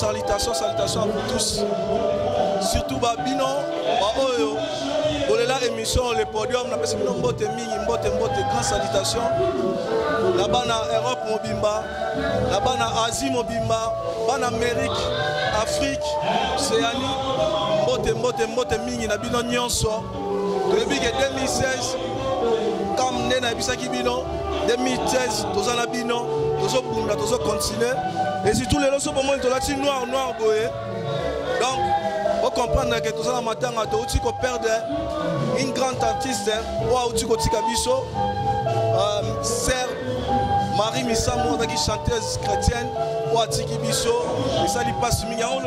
salutations à vous tous. Surtout Babino, Baoyo, pour la émission, le podium, on a passé une mbote grande salutation. Là-bas en Europe, Mobimba, là-bas en Asie, Mobimba, en Amérique, Afrique, Océanie, mbote mingi na bino nyonso. Depuis 2016, comme Nena Bisaki Bino, 2013, tous en Bino, tous au Bunda, tous au continuer. Et si tous les lots pour moi, ils sont noir, boé. Donc, vous comprenez que tous en matin, tu peux perdre une grande artiste, ou tu peux Biso, Sœur Marie Missamo, qui chanteuse chrétienne, ou Tiki Biso, et ça lui passe, il y a un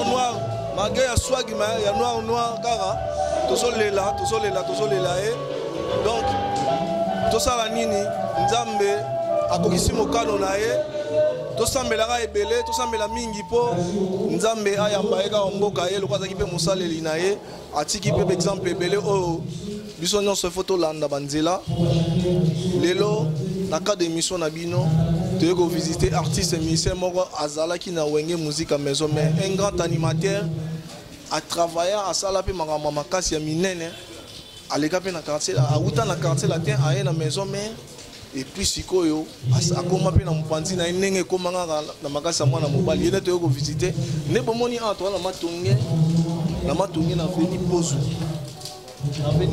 noir, malgré la swag, il y a noir, car tous les là, donc, tout ça, la nini, Nzambe, à Kokisimo Kanonae, tout ça, Melara Ebele, tout ça, Mela Mingi Po, Nzambe, Ayambaega, Omboka, le Kwazaki Pe Moussale Linae, Atiki Pe, exemple, Ebele, oh, Bisson, ce photo là, Banzela, Lelo, dans le cadre de l'émission Nabino, tu veux visiter artiste et musicien, Moro Azala qui n'a pas musique à maison, mais un grand animateur, à travailler à Salapi, Maramakasi, Minene. À l'école na quartier à Outa na quartier la terre à na maison mais et puis sikoyo à comment pe na mpanzi na nenge comment na makasa mwana mobali yene to visiter ne bomoni entre na matonge na veni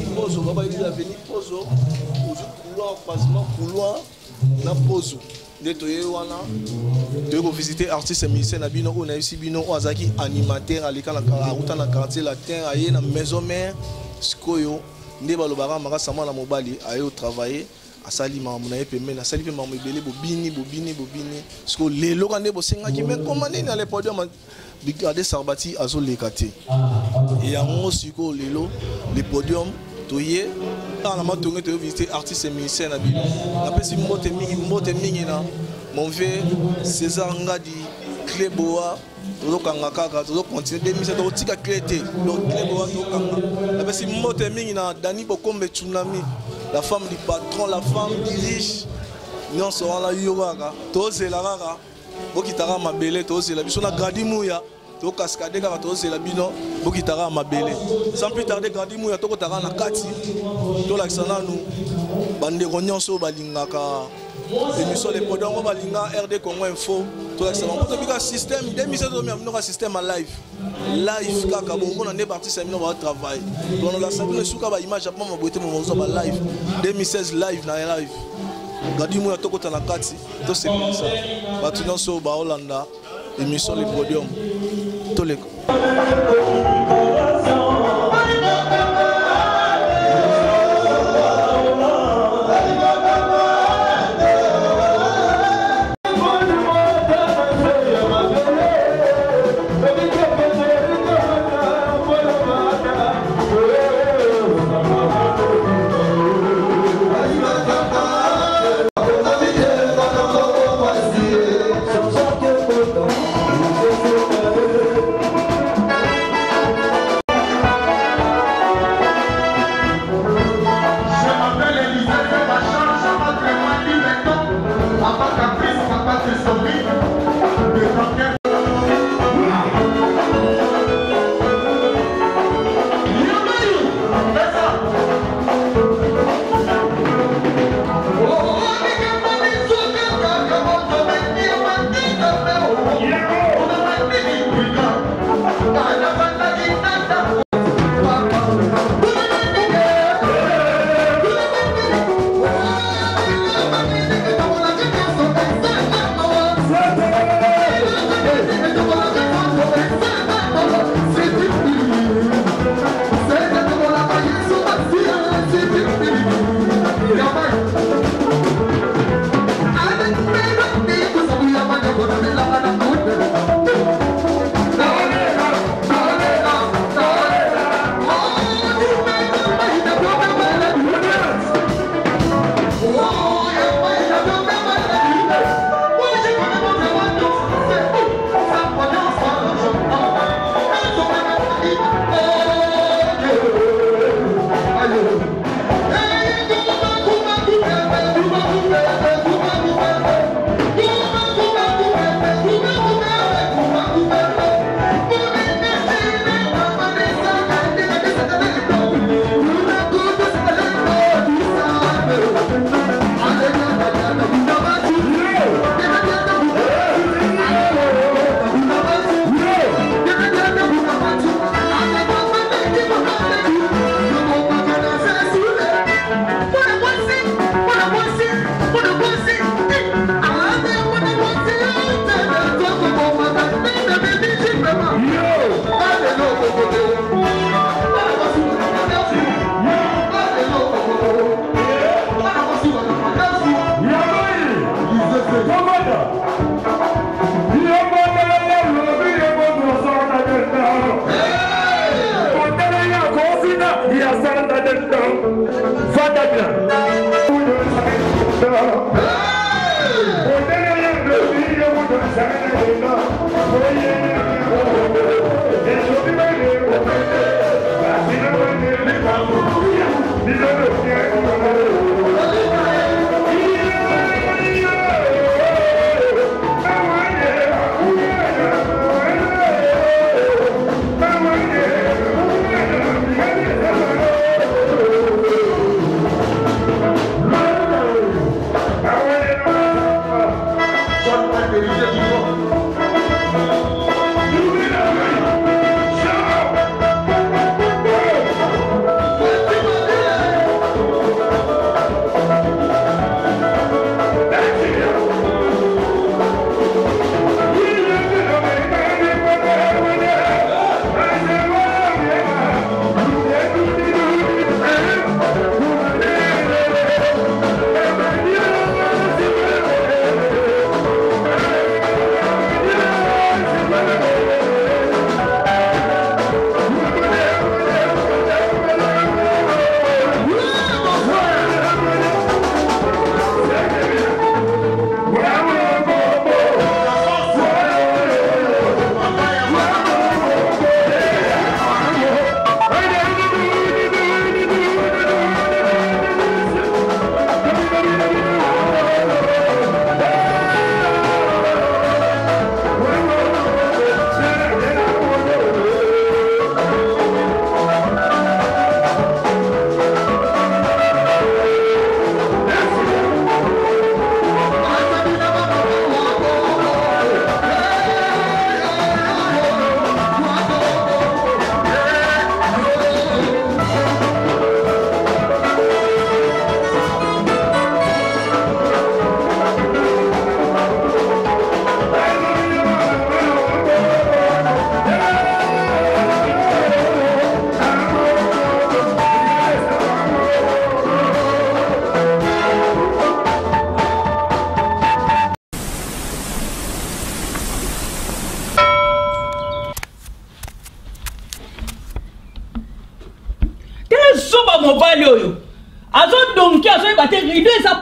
pozo baba il a veni pozo couloir passement couloir na pozo de to wana to visiter artiste et musicien na bino on a ici bino azaki animateur à l'école na Outa na quartier la terre à na maison mère sikoyo ndeba lobara makasa mwana mobali ayo travailler asali mamu na epemena asali pe mamu ebele bobini parce que lelo kande bosenga ki mais comment nini ale podium bigade sarbati azo lekate et yango siko lelo le podium toye na matonge to visiter artiste et musicien na bino na pesi mbote mingi na mon vieux César Ngadi Cléboa tout kanga kaka tout continuer 2007 to tika clété donc Cléboa to kanga na si mote mingi na Dani Bokombe Tsunami la femme du patron la femme du riche non sera la yoga to zela kaka bokitara mabele to zela biso na Gradimouya to cascade kaka to zela bino bokitara mabele sans plus tarder Gradimouya to kotara na kati to laksana nous bande nyonso balingaka émission les podons on va linga RD Congo Info tout ça on peut bien système 2007 on système à live kaka bon on est parti ça on va travailler on la salle suka ba image pas ma beauté mon zo ba live 2016 live na live gadi mo to kota na kati to c'est comme ça ba tu non so ba Hollanda émission les podiums to les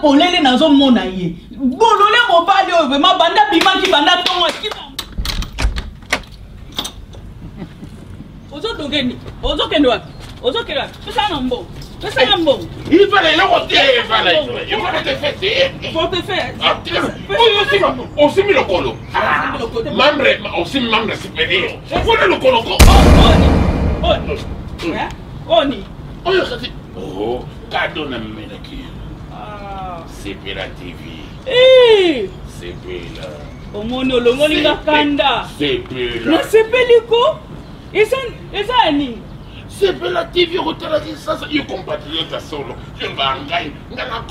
polele nazo mona ye bolole mobali oyo vraiment banda bimaki banda tongo kiba ozo kende wapi pesa na mbo il fallait le retirer, il fallait te faire. Faut te faire. Aussi mis le colo. Aussi membre supérieur. Voilà le colo. Oni. Oh, cadeau na menaki. C'est la TV. C'est là. Omoni olongoli ngakanda. C'est là. Na sepeliko. Esa ni. C'est la TV rotala ça yo compatriote solo. Je vais engager ngana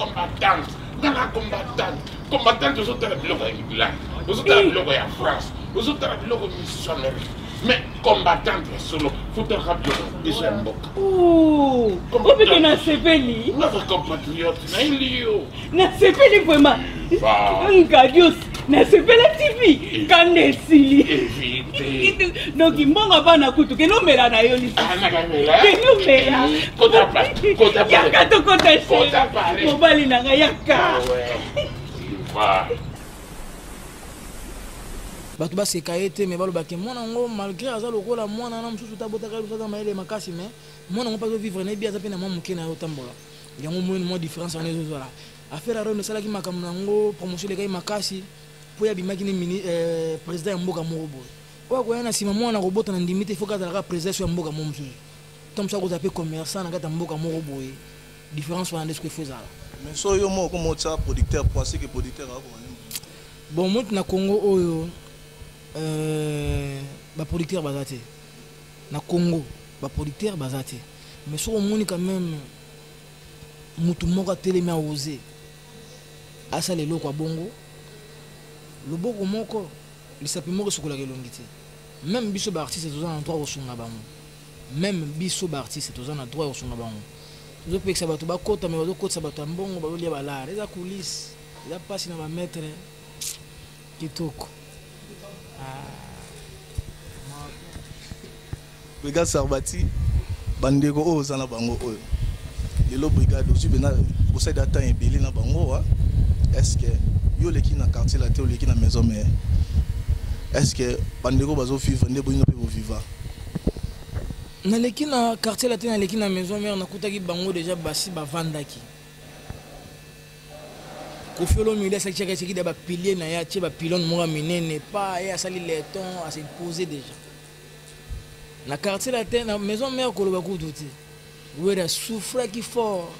combattante aux autres biloko ya England. Aux autres biloko ya France. Aux autres biloko missionnaire. Mais combattante solo, faut te rappeler déjà mboka. Oh, obi na sepeli. Notre compatriote na ilio. Na sepeli vraiment. Ngadios. Na sepela TV kanesili. Éviter. Donc mbonga bana kutu ke no mela na yo lisi. Ah na mela. Ke no mela. Kota pa. Yaka to kota se. Mobali na yaka. Va. Bato baseka ete me balobaki mwana ngo malgré aza lokola mwana na mususu tabotaka lusaka maele makasi mais mwana ngo pas vivre na bien aza pe na mwa muke na yo tambola yango moyeni mwa différence wana ezozala affaire aro nesalaki makambo nango promotion lekai makasi po ya bimaki ni président ya mboka moko boye oyo akoya na nsima mwana kobota na ndimi te il faut kazalaka président ya mboka mo mosusu to mosusu akozala pe commerçant na kati ya mboka moko boye différence wana nde soki efo ezala mais so yo moko motia producteur pensé que producteur akoma bon moti na Congo oyo ba producteur bazate na Congo ba producteur bazate mais so omoni quand même mutu moko atelemi a osé asa lelo kwa bongo loboko moko lisapi moko sokola kelongi te même biso ba artiste tozana droit osunga bango même biso ba artiste tozana droit osunga bango zo pekisa bato bakota mais bazo kotsa bato mbongo bazolia balare eza coulisse eza pasi na ba maître kitoko Brigade Sarbati bandeko oyo oza na bango oyo lelo brigade ozwi bena osali ata ebele na bango wa est-ce que yo leki na quartier la te oleki na maison mère est-ce que bandeko bazovivre nde boyino mpe boviva naleki na quartier la te naleki na maison mère nakutaki bango déjà basi bavandaki Koffi Olomide asalaki cheki da bapilier na ye atie bapilone moko minene pa ye asali leton ase posé déjà na quartier la te na maison mère koloba kutu te wera souffraki fort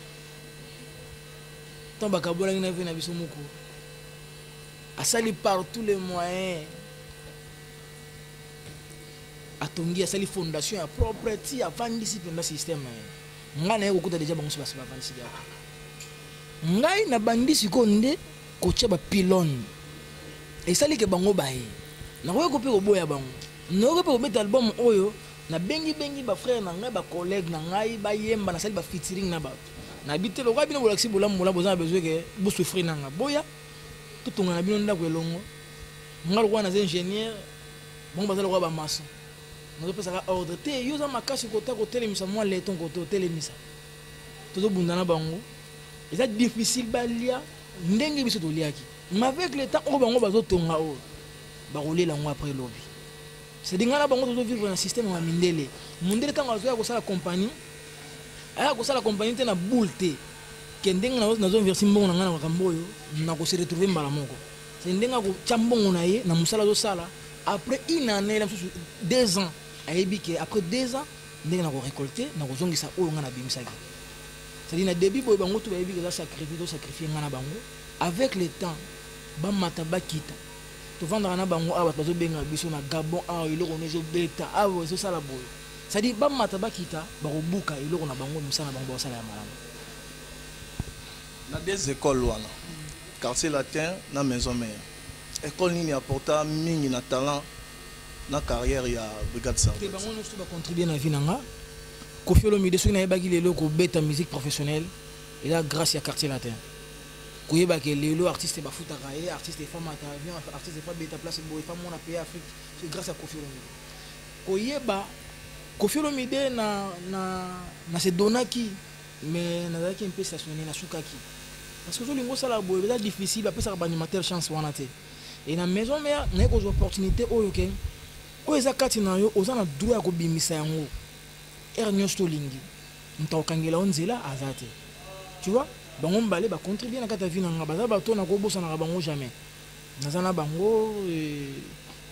tant bakabolaki na vie na biso moko asali par tous les moyens atongi asali fondation ya propre ti avandisi mpenza système na ye ngai na ye kokuta déjà bango so basi bavandisi yaka ngai na bandisi ko nde kotia bapilone esalike bango baye nakoki mpe koboya bango nakoki mpe kobeta album oyo na bengi bafrère na ngai bacollègue na ngai bayemba nasali bafeaturing na bato nayebi te lokola bino bolakisi bolamu mola boza na besoin ke bosouffrir nanga boya totonga na bino ndako elongo nga lokola naza ingénieur bango baza lokola bamason nazopesaka ordre te yo oza makasi kota kotelemisa mwa leton kote otelemisa tozobunda na bango eza difficile balia ndenge biso toliaki mais avec le temps oyo bango bazotonga oyo bakolela yango après lobi c'est-à-dire nga na bango tozovivre na système ya mindele mondele ntango azoya kosala compagnie aya kosala compagnie te na boule te ke ndenge nazoinversi mbongo na ngai na makambo oyo nakose retrouve mbala moko c'est ndenge akotya mbongo na ye na mosala azosala après une année la mosusu 2 ans ayebi ke après 2 ans ndenge nakorécolte nakozongisa oyo ngai nabimisaki c'est-à-dire na début boye bango to bayebi ke eza sacrifier ngai na bango avec le temps bamata bakita tovandaka na bango awa bato bazobenga biso na Gabon awa eloko no ezobeta awa ezosala boye c'est-à-dire bamata bakita bakobuka eloko na bango mosala na bango bakosala ya malamu na des écoles wana quartier latin na maison mère école nini apporta mingi na talent na carrière ya brigade Sarbati bango nyonso bacontribue na vie na nga Koffi Olomide soki nayebaki lelo kobeta musique professionnelle eza grâce ya quartier latin koyebaka lelo artiste bafutaka ye artiste efamata avion artiste efabeta place boye efamona pays Afrique c'est grâce à Koffi Olomide koyeba Koffi Olomide na se donaki mais nazalaki mpe stationné nasukaki parce que ozolinga osala boye eza difficile bapesaka baanimateur chance wana te et na maison mère naye kozwa opportunité oyo ke oyo eza kati na yo oza na droit ya kobimisa yango ere nyonso tolingi moto akokangela o nzela aza te tu vois bango mbale bacontribue na kati ya vie na nga baza bato nakobosanaka bango jamais naza na bango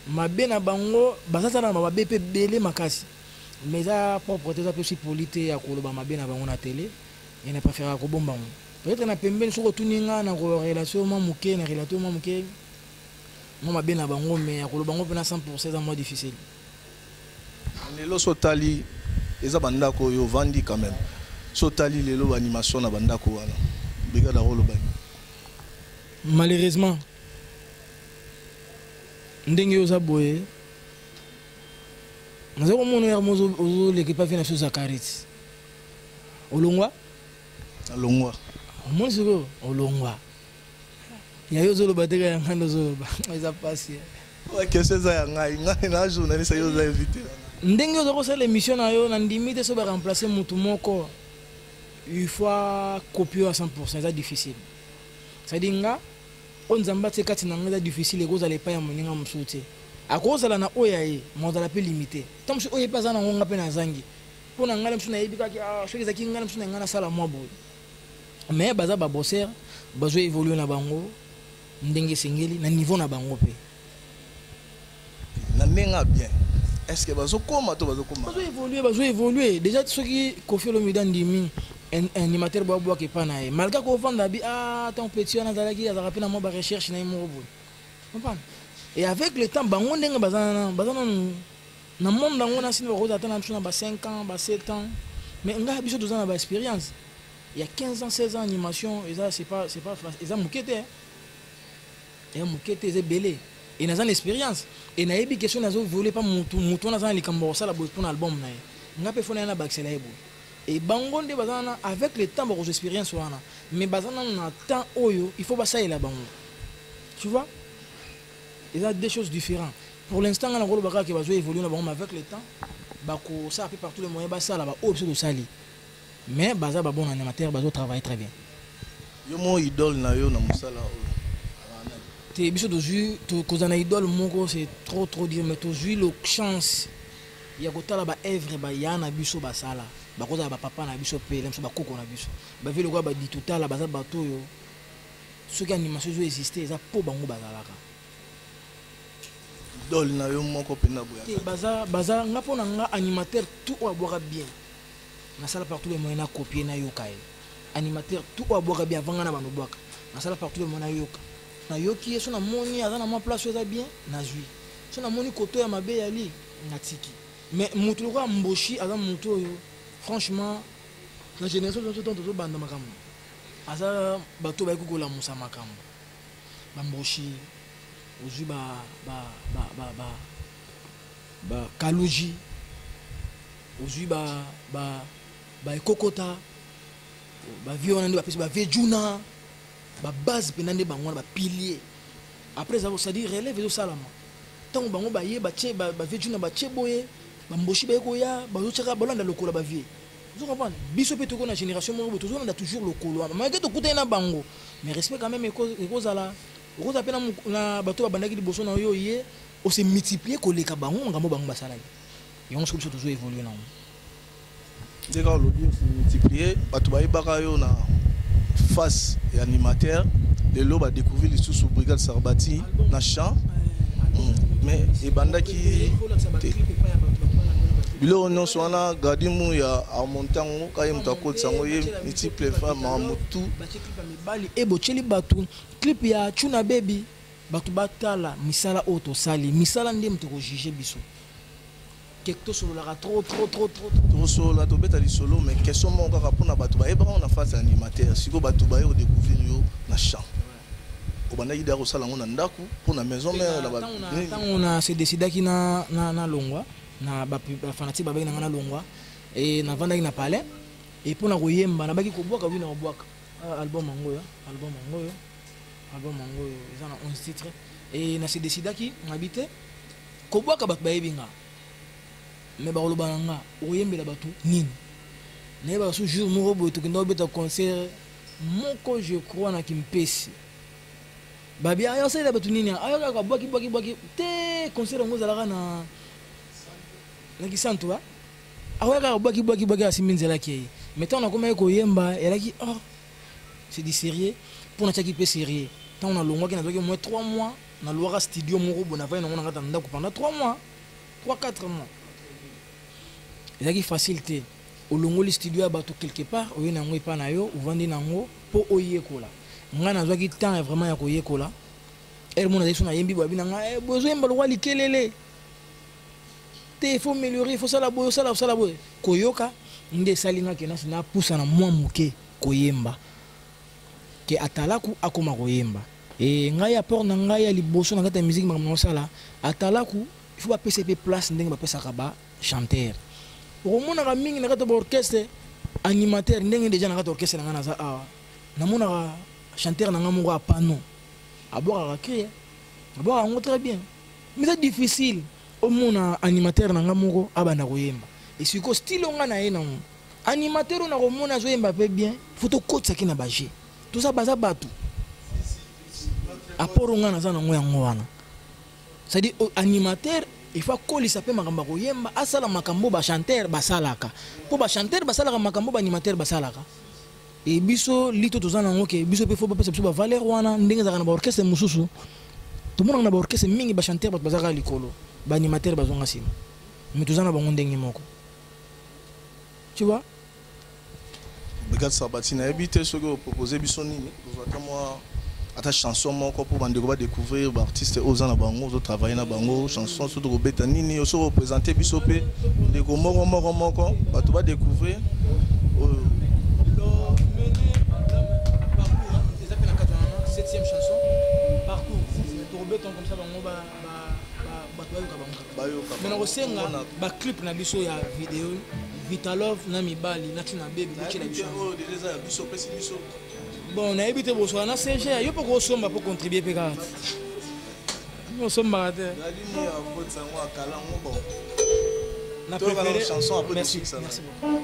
mabe na bango baza tala na mabe mpe bele makasi mais eza propre te eza mpe osi poli te ya koloba mabe na bango na tele ye na préféraka kobomba ngo peut-être na pembeni soki otuni nga na korelation mwa moke na relation mwa moke mwa mabe na bango mais ya koloba ngo mpe na 100% eza mwa difficile lelo so tali eza bandako oyo ovandi quand même so tali lelo baanimation na bandako wana brigade akolobani malheureusement ndenge oza boye naza komona yar mo ozoleki pa vi na biso Zakarit olongwa alongwa omoni sikoyo olongwa yayo ozoloba teka ya ngai ozoloba eza pasi question eza ya ngai na journaliste yo oza invité ndenge oza kosala émission na yo nandimi te so baremplace motu moko il faut copier à 100% eza difficile c'est-à-dire nga o nzambe atie kati na nga eza difficile ekozala epai ya moninga mosusu te akozala na oyo ya ye mozala mpe limité ntango mosusu oyo epe aza nango nga mpe nazangi mpo na ngai mosusu nayebi kaki soki ezalaki ngai mosusu na ngai nasala mwa boye mais baza babosser bazwa évolue na bango ndenge esengeli na niveau na bango mpe na ndenge bien est-ce que bazokoma to bazokoma bazo évoluer déjà soki Koffi Olomide andimi animateur boabwaka epa na ye malgré kovanda bi tant petit wana azalaki azalaka mpe na mwa barecherche na ye moko boye comprendre et avec le temps bango ndenge baza na monde yango nasini bakoza ata na biso na ba 5 ans ba 7 ans mais ngai biso toza na baexpérience il y a 15 ans 16 ans animation eza c'est pas eza moke te eza moke te eza ebele et naza na expérience et nayebi question nazoévolue pa motu wana aza na likambo kosala boye mpona album na ye ngai mpe fo na ye na baexcela ye boye et bango nde baza na avec le temps bakozwa expérience wana mais baza na temps oyo il faut basalela bango tu vois Il y a deux choses différentes. Pour l'instant, on a un qui va évoluer avec le temps. Ça fait partout les moyens, ça là, au sali. Mais baza ba bon animateur, bazo travaille très bien. Yo mon idole na yo na musala. Te biso doju to kozana idole moko c'est trop dire mais toju le chance. Ya kotala ba œuvre ba yana biso basala. Ba koza ba papa na biso pe, lemso ba koko na biso. Ba vile kwa ba di total baza bato yo. Ce qui animation zo exister, ça po bango bazalaka. Idole na yo moko pe na boya. Baza ngapo na nga animateur tout wa boire bien. Na sala partout les moyens à copier na yoka. Animateur tout wa boire bien avant na bano boaka. Na sala partout les moyens yoka. Na yoki so na moni azana ma place ça bien na zui. So na moni koto ya mabe yali na tiki. Mais mutu ko mboshi azana mutu yo. Franchement la génération de tout temps banda makambo. Aza bato ba ko la musa makambo. Ba mboshi ozu ba kaluji ozu ba kokota ba viona ndi ba pesi ba vejuna ba base penande ba ngwana ba pilier après ça veut dire relève zo salama tant bango ba ye ba che ba vejuna ba che boye ba mboshi ba ko ya ba zo chaka bolanda lokola ba vie vous comprenez biso pe to ko na génération mo to on a toujours lokolo malgré to kuta na bango mais respect quand même cause là vous appelez na bato bandaki liboso na yo ye on se multiplier koleka bango ngamo bango basala et on se toujours évoluer na dès que l'audience se multiplier bato ba ibaka yo na face et animateur les lots va découvrir les sous brigade Sarbati na chant mais et bandaki bilo non sona gadimu ya amontango kaye mutako tsango ye multiple femme amutu bali ebo cheli batu clip ya Chuna Baby batu batala misala auto sali misala ndem to juger biso quelque solo la trop solo la to beta li solo mais question mon kaka pona batu ba eba on a face animateur siko batu ba yo découvrir yo na chant ko banda ida ko sala ngona ndaku pona maison mère la ba on a se décidé ki na longwa na ba fanatique ba na longwa et na vanda ki na palais et pona ko yemba na baki ko boka wi na ko boka album mango ils ont 11 titres et na se décidé ki habité ko boka ba yebinga mais ba lo bananga o yembela batu nini na ba so jour mo robo to kindo beta concert moko je crois na kimpesi babi ayo sele batu nini ayo ka boki te concert ngo zalaka na kisantu ba ayo ka boki asiminzela ki mais tant on a comme ko yemba et là qui oh c'est du sérieux pour na tchaki pe sérieux tant on a longwa ki na doki moins 3 mois na loira studio moko bona va na ngata ndako pendant 3 mois 3-4 mois et là qui facilité au longo le studio ya bato quelque part oyo na ngo pa na yo uvandi na ngo po oyekola nga na zwaki temps vraiment ya koyekola elle mona deso na yembi babi na nga besoin ba lwa likelele te faut améliorer faut sala boyo sala boyo koyoka nde salinga ke na sina poussa na mwa muke koyemba ke atalaku akoma koyemba et nga ya por na nga ya liboso na kata musique ma sala atalaku il faut ba PCP place ndenge ba pesa ka ba chanteur pour mona ka mingi na kata ba orchestre animateur ndenge déjà na kata orchestre na nga na za na mona ka chanteur na nga moko a pano aboka ka créer aboka ngo très bien mais c'est difficile au mona animateur na nga moko abanda koyemba et siko style nga na yena animateur na ko mona zo yemba pe bien faut to kotsa ki na baje tout ça baza batu aporo nga na za na ngo yango wana c'est dit animateur il faut coller ça peut makamba koyemba asala makambo ba chanteur basalaka po ba chanteur basalaka makambo ba animateur basalaka et biso lito tozana ngo ke biso pe faut pas biso ba valeur wana ndenge za na ba orchestre mususu tout monde na ba orchestre mingi ba chanteur ba bazaka likolo ba animateur bazonga sima mais tozana ba ndenge moko tu vois Brigade Sarbati na habité ce que proposer biso niniozaka moi ata chanson moko pour bande ko découvrir ba artiste ozana bango zo travailler na bango chanson surtout ko beta nini yo so représenter biso pe de ko moko ba to ba découvrir comme ça maintenant osenga ba clip na biso ya vidéo Vitalov na mibali na Chuna Baby bochela biso déjà biso pesi biso bon na ebité boso na CG yo poko somba pour contribuer pe ka Nous sommes baratés. La préférée chanson après merci. Merci beaucoup.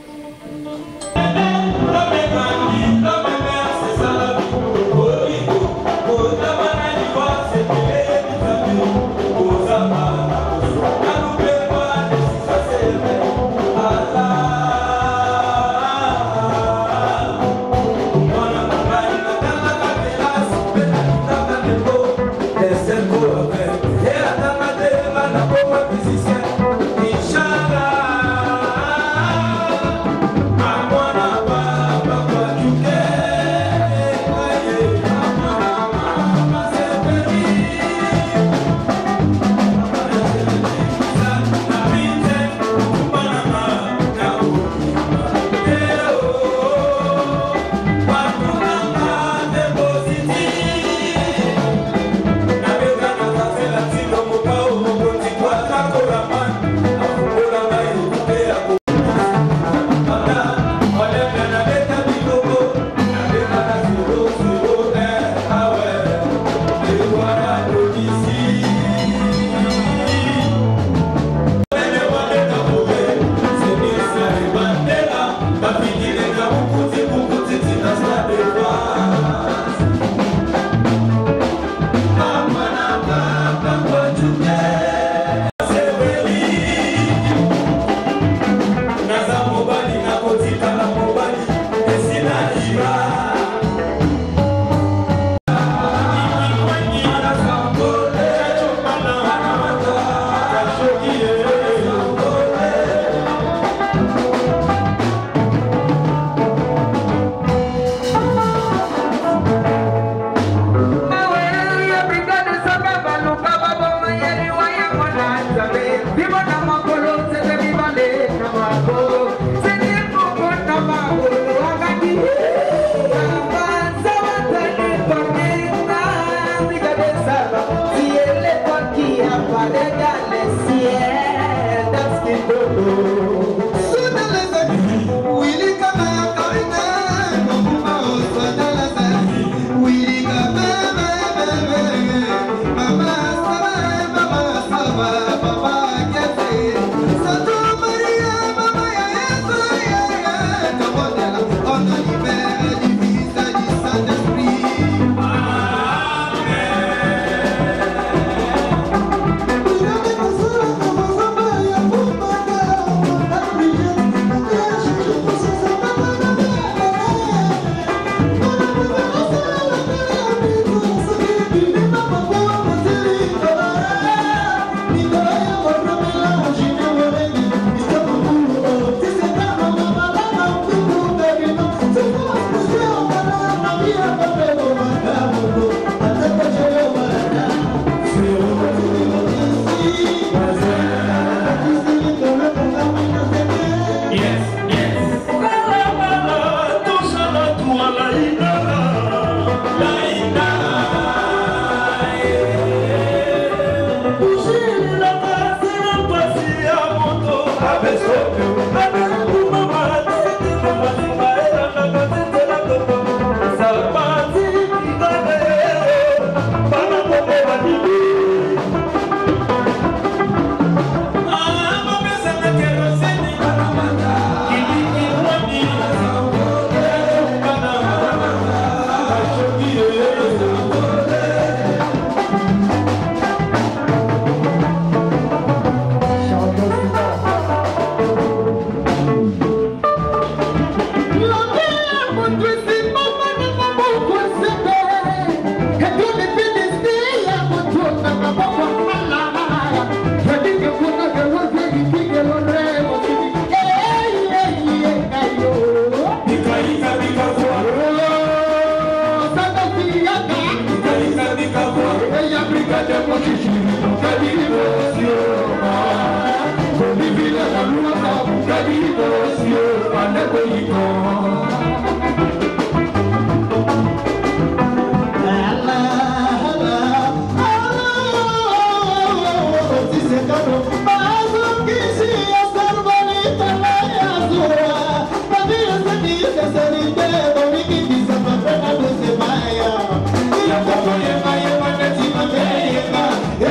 Yeah.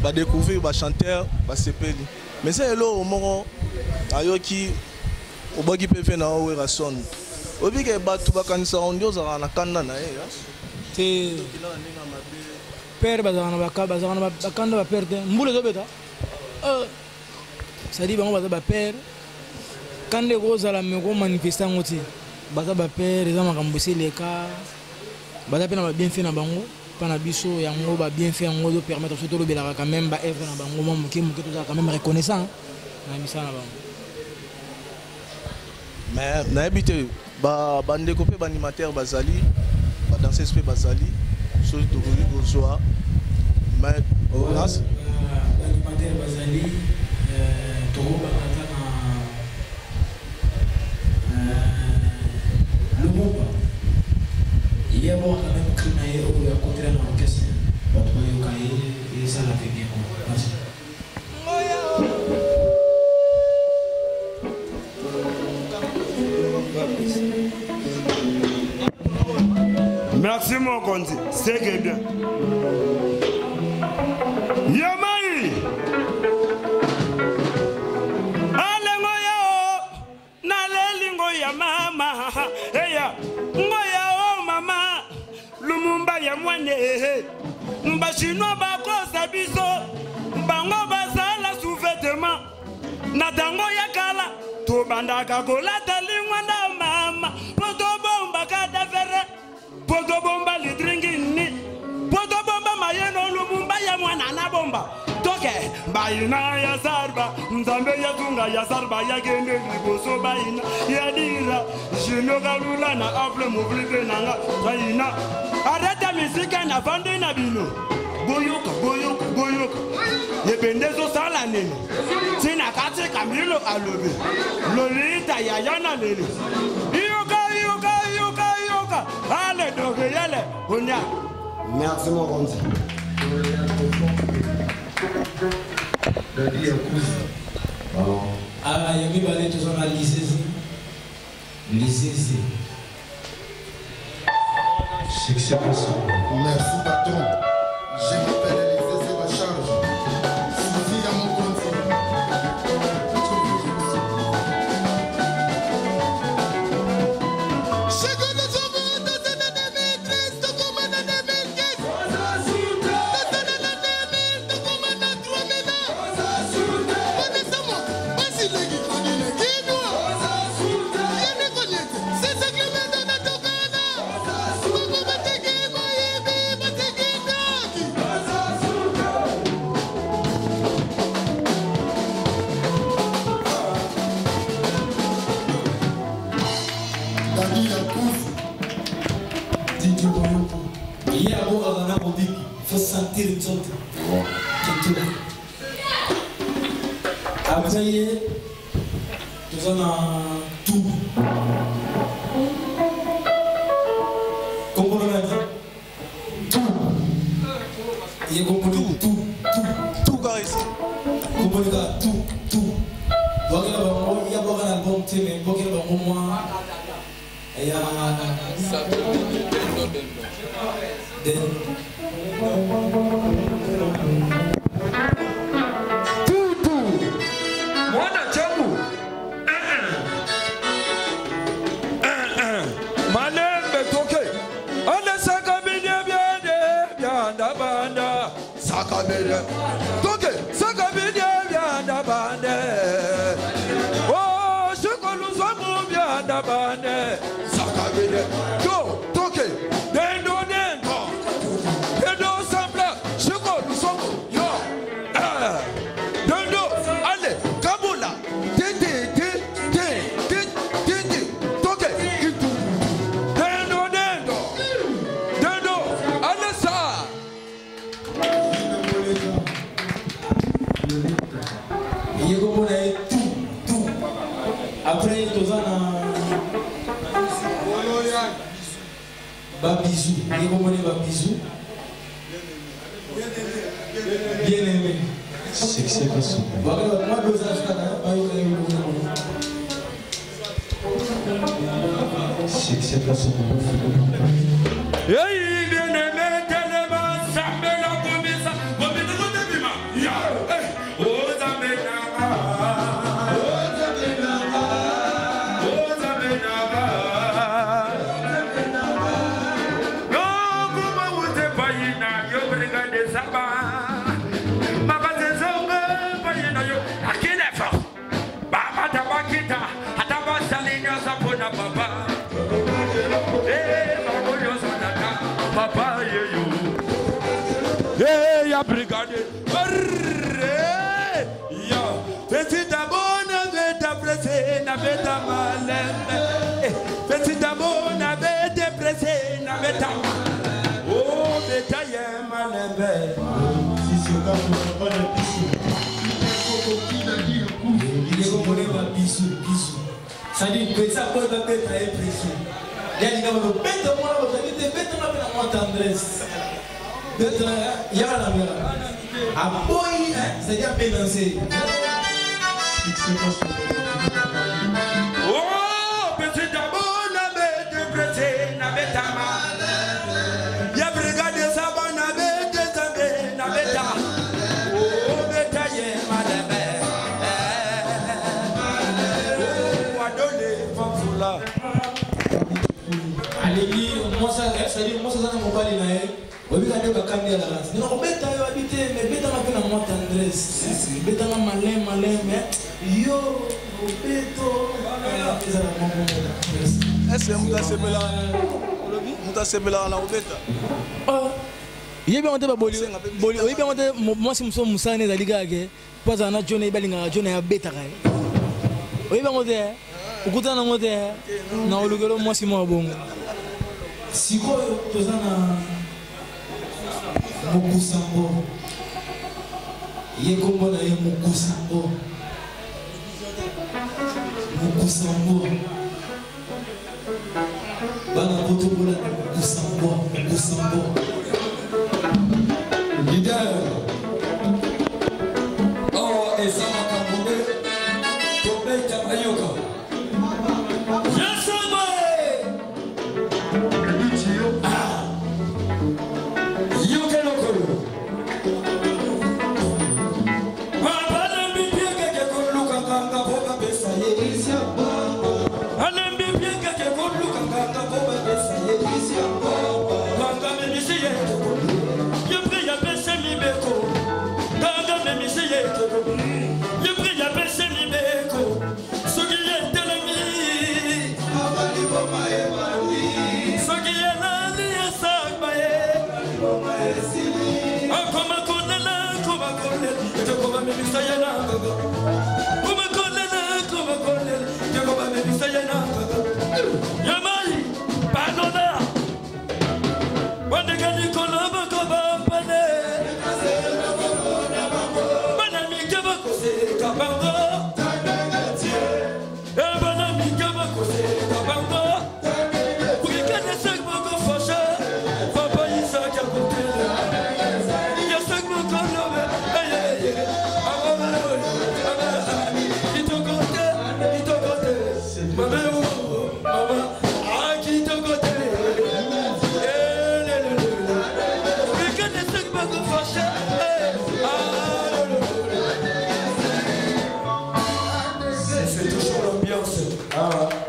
va découvrir va chanteur va sepeli mais c'est là au moment ayoki au bagi peut faire na owe son obi ke batu bakanisa ondio za na kanda na ye te père bazana bakanda ba perdre mbule zo beta ça dit bango baza ba père kande ko za la me ko manifester ngoti baza ba père za makambo seleka baza pena ba bien fait na bango pana biso yango ba bien fait yango de permettre surtout le belaka quand même ba œuvre na bango mo ke tout ça quand même reconnaissant na misana bango mais na habité ba bande ko pe ba animateur bazali ba danseuse pe bazali surtout to ko zoa mais nas animateur bazali to ba na le mot il y a bon quand même criminel ou le contraire dans l'orchestre votre moyen et ça l'a fait bien merci. Merci mon Conti, c'est que bien. Yamai Ale ngoya o naleli ngoya mama eya ngoya o mama lumumba ya mwane mba chinois bakosa biso bango basala sous-vêtement na tango ya kala to bandaka kolata lingwa na mama poto bomba kada fere poto bomba lidringini poto bomba mayeno lumumba ya mwana na bomba toke bayina ya sarba nzambe ya tunga ya sarba ya gende liboso bayina ya dira jino galula na afle moblibe nanga bayina arrête musique na vande na bino boyoka boyoka boyoka yebendezo sala nene tina kati kamilo alobe lolita ya yana lele yoka yoka yoka yoka ale doge yele onya merci mon Rondi ah yami balé tous on a lycée Succès possible. Merci patron. Je m'appelle Elisée, c'est ma charge. Suffit à mon compte. Après, nous avons tout. Comprenez tout. Il y a tout caresse. Comprenez tout. Il y a un album, mais il y a un Alem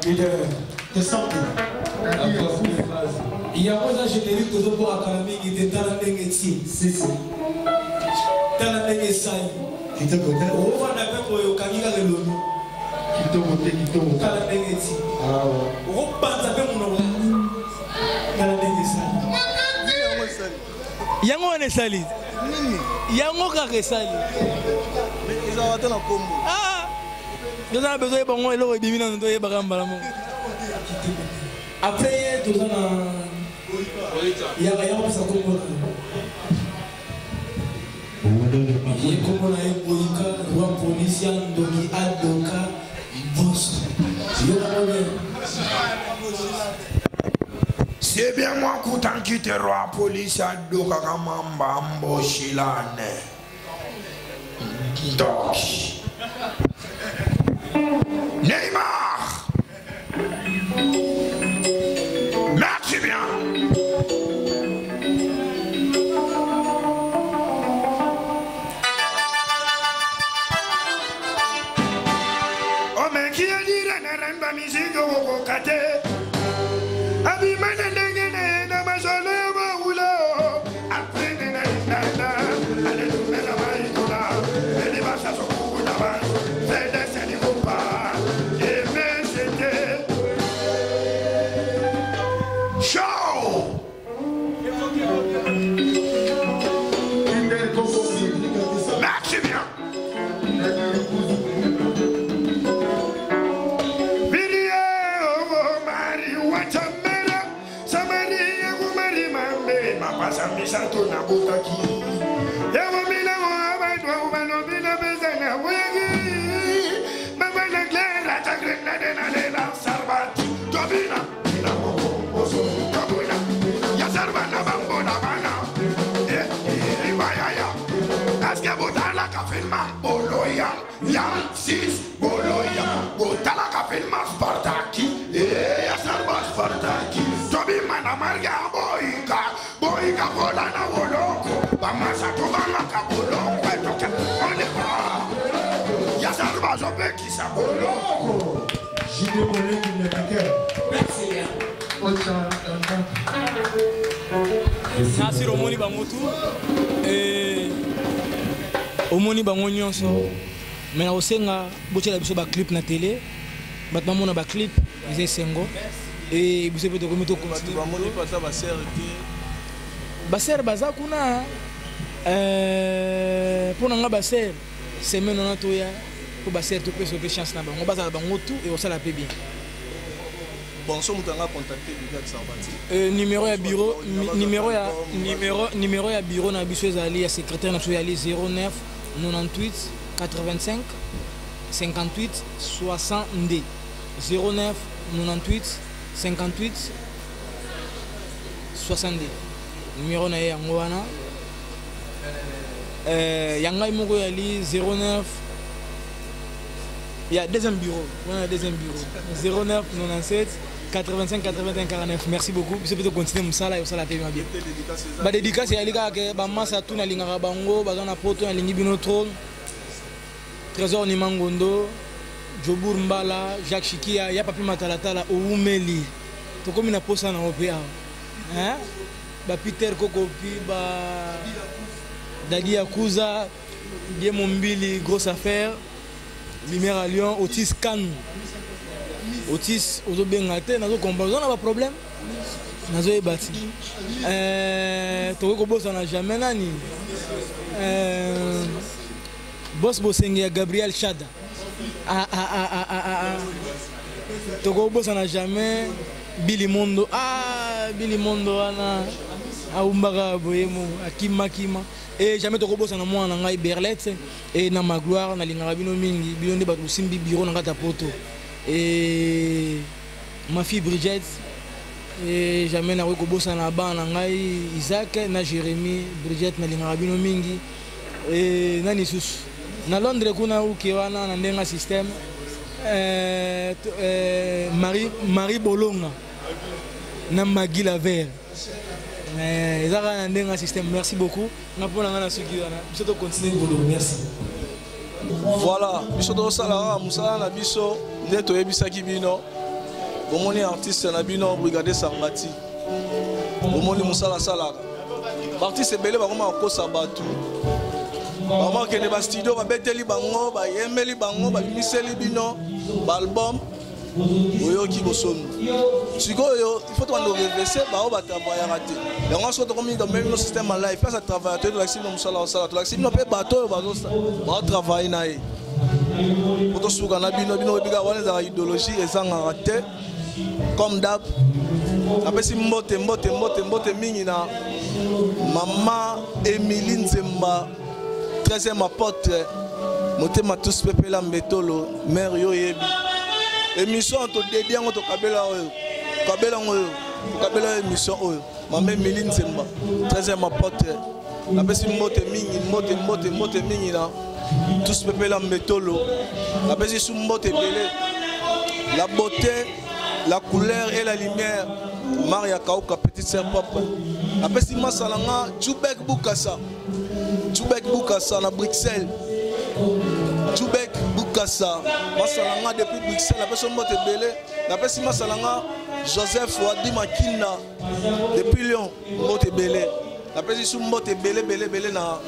Te sens il y a un générique de pour académique qui était dans la négative. C'est ça. Dans la négative. Qui te côté? On va d'abord au Kaniga de l'ONU. Qui te côté, qui te côté? Dans la négative. Ah ouais. On va d'abord mon nom. Dans la négative. Yango on est sali. Yango ka sali. Mais ils ont atteint la combo. Ah. Nous avons besoin de bon et l'eau et bimina nous doit bagamba. Après tout ça il y a rien pour ça comme il est comme on a eu Boïka, roi policier, Ndoki, Adoka, boss. C'est bien moi coutant qui te roi policier, Adoka, Kamamba, Mboshilane. Donc, Neymar. Merci bien. Oh mais qui a dit la naramba musique au côté? Abi manendengene na majole ma ulo. Après na ale na maïtola. Elle va sa sokuna ba. C'est des sénicopa. Et mais c'était show. Merci bien. Santo na botaki ya mila wa ba do ba no bina bezana wegi mama na glera ta grena de na de la sarbati dobina na mo oso kabuna ya sarba na bambo na bana ya aske botala ka filma boloya ya sis boloya botala ka filma spartaki ya sarba spartaki dobina na marga boika boika bola na woloko bamasa to banga ka boloko etoke on est pas ya sarba zobe ki sa boloko J'ai volé une piquette. Merci. Nasi romoni bamotu omoni bango nyonso mais na osenga botela biso ba clip na télé bat mamona ba clip eza sengo et biso pe to komito Tu vas monter pas ta basser baser baza kuna pona nga baser semaine on a toya pour baser to peso pe chance na bango baza bango tout et on sala pe bien. Bon, si vous avez contacté le gars de Sarbati. Numéro ya bureau numéro ya bureau na biso ezali ya secrétaire national 09 98 85 58 60 09 98 58 60 numéro na yango wana yanga moko yali 09 il y a deuxième bureau, on a deuxième bureau 09 97 85 81 49. Merci beaucoup. Je peux continuer mon salaire et ça la paye bien. Ba dédicace ya lika ke ba massa tout na lingaka bango ba na poto na lingi bino trop. Trésor ni Mangondo, Jobour Mbala, Jacques Chikia, ya papi matalatala oumeli. To komi na posa na opéa. Hein? Ba Peter Kokopi, ba Dadi Akuza, bien mon Mbili, grosse affaire. Lumière à Lyon, Otis Khan. Otis, Ozo Bengate, Nazo Combazo, on a pas de problème. Nazo est bâti. Toko Boss, on n'a jamais nani. Boss Bossenge, Gabriel Chada. Toko Boss, on n'a jamais. Billy Mondo. Billy Mondo, Anna. Aumbaga Boyemo, Akima Kima. Et jamais Toko Boss, on a moi, on a Berlette. Et na ma gloire, on a l'ingabino mingi. Bilon de Batou Simbi, Biro, on a Tapoto. Et ma fille Bridget. Et jamais na Roko Boss, on a Ban, on a Isaac, na Jérémy, Bridget, na l'ingabino mingi. Et na Nissus. Na Londres, on a Ukewana, on a un système. Marie Bolonga. Na Magui la Vert. Merci beaucoup. Merci. Voilà, biso to sala musala na biso neto yebisaki bino bomoni artiste na bino Brigadier Sarbati bomoni musala sala artiste belé bakoma kosa batu bama kende ba studio ba beteli bango ba yemeli bango ba miseli bino ba album oyoki bosomi sikoyo il faut to ando reverser ba o ba travailler raté yango so to komi dans même système en life face à travailler to la sim musala sala to la sim no pe bato ba zo ba travailler na e poto suka na bino biga wana za idéologie ezanga raté comme d'hab apesi mbote mingi na Maman Émilie Nzemba 13e apôtre motema tous pepela mbetolo mère yo yebi émission to dédié ngo to kabela émission oyo Maman Émilie Nzemba 13e apôtre apesi mbote mingi na tous pepela mbetolo apesi sumbote belé la beauté, la couleur et la lumière. Maria Kauka, petite sœur papa. Après si Massalanga, Djoubek Boukassa na Bruxelles. Djoubek Boukassa, Massalanga depuis Bruxelles. Après son mot est belé. Après si Massalanga, Joseph Wadi Makina depuis Lyon, mot est belé. Après si son mot est belé na.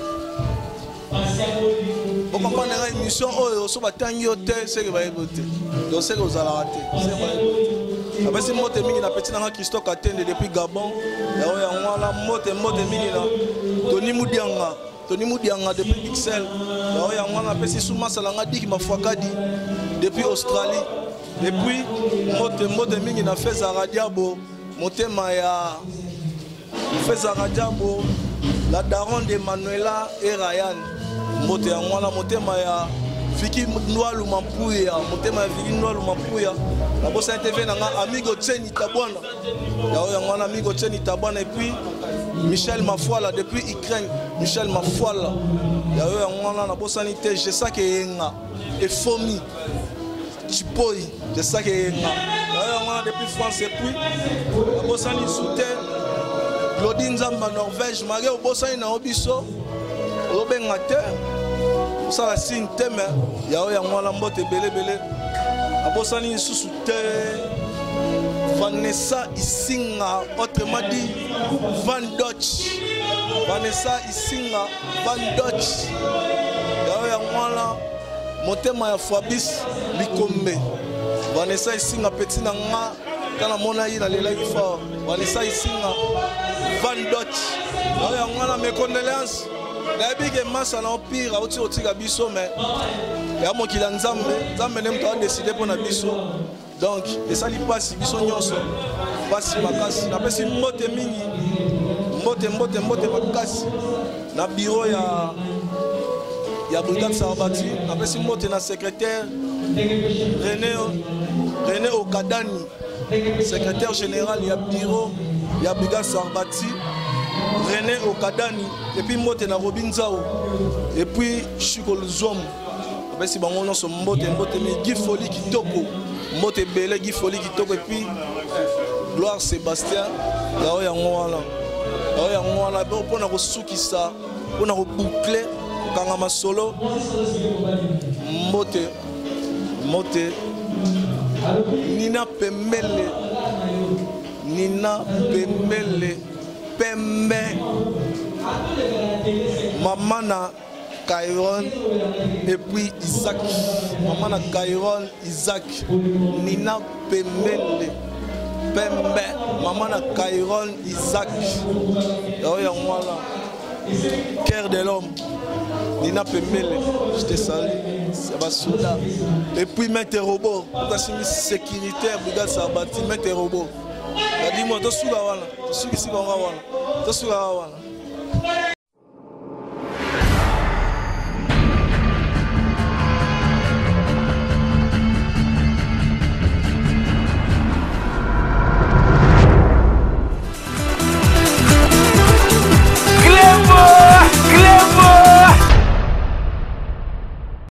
Vous comprenez une émission où on va t'engueuler, c'est que vous allez voter. Donc c'est que vous allez rater. Après c'est moi qui ai petit dans Christophe Katende depuis Gabon. Et on a moté mingi là. Tony Moudianga depuis Pixel. Et on a petit Souma Salanga dit qui m'a fakadi depuis Australie. Et puis moté mingi na fait Zaradiabo, moté Maya, fait Zaradiabo, la daronne de Manuela et Ryan. Moté ya mwana motema ya Viki Nwalu Mampuya motema ya Viki Nwalu Mampuya na bossa TV nanga amigo Tseni Tabwana ya mwana amigo Tseni Tabwana et puis Michel Mafuala depuis Ukraine Michel Mafuala ya mwana na bossa ni te je sais que yenga et fomi Chipoi je sais que yenga ya mwana depuis France et puis na bossa ni soutien Claudine Zamba Norvège Marie bossa ni na obiso Robengate, ça la signe thème, yao ya mwana mbote belé. Abosani sous Vanessa Isinga, autrement dit Van Dutch. Vanessa Isinga, Van Dutch. Yao ya mwana motema ya Fabrice Likombe. Vanessa Isinga petit nanga, kana mona yi na lela ifa. Vanessa Isinga, Van Dutch. Yao ya mwana mes condoléances. D'habitude, massa na pire, au tir au biso, mais il y a mon qui l'a nzambe n'aime pas décider pour na biso. Donc, et ça lui passe, biso nyonso, passe makasi. Na pesi mbote mingi, mbote makasi. Na bureau ya Brigade Sarbati. Na pesi mbote na secrétaire René Okadani, secrétaire général ya bureau ya Brigade Sarbati. René Okadani et puis Mote na Robin Zao et puis Chikol Zom après si bango non so Mote mais Guy Folie Kitoko Mote Belé Guy Folie Kitoko et puis Gloire Sébastien là ya ngwana pour na ko sukisa pour na ko boucler kanga masolo Mote Nina Pemele Pembe Mamana Kairon et puis Isaac Mamana Kairon Isaac Nina Pembe Mamana Kairon Isaac Cœur de l'homme Nina Pemele je te salue ça va souda et puis mettre robot pour la sécuritaire Brigade Sarbati mettre robot dis-moi, tu es sûr que tu es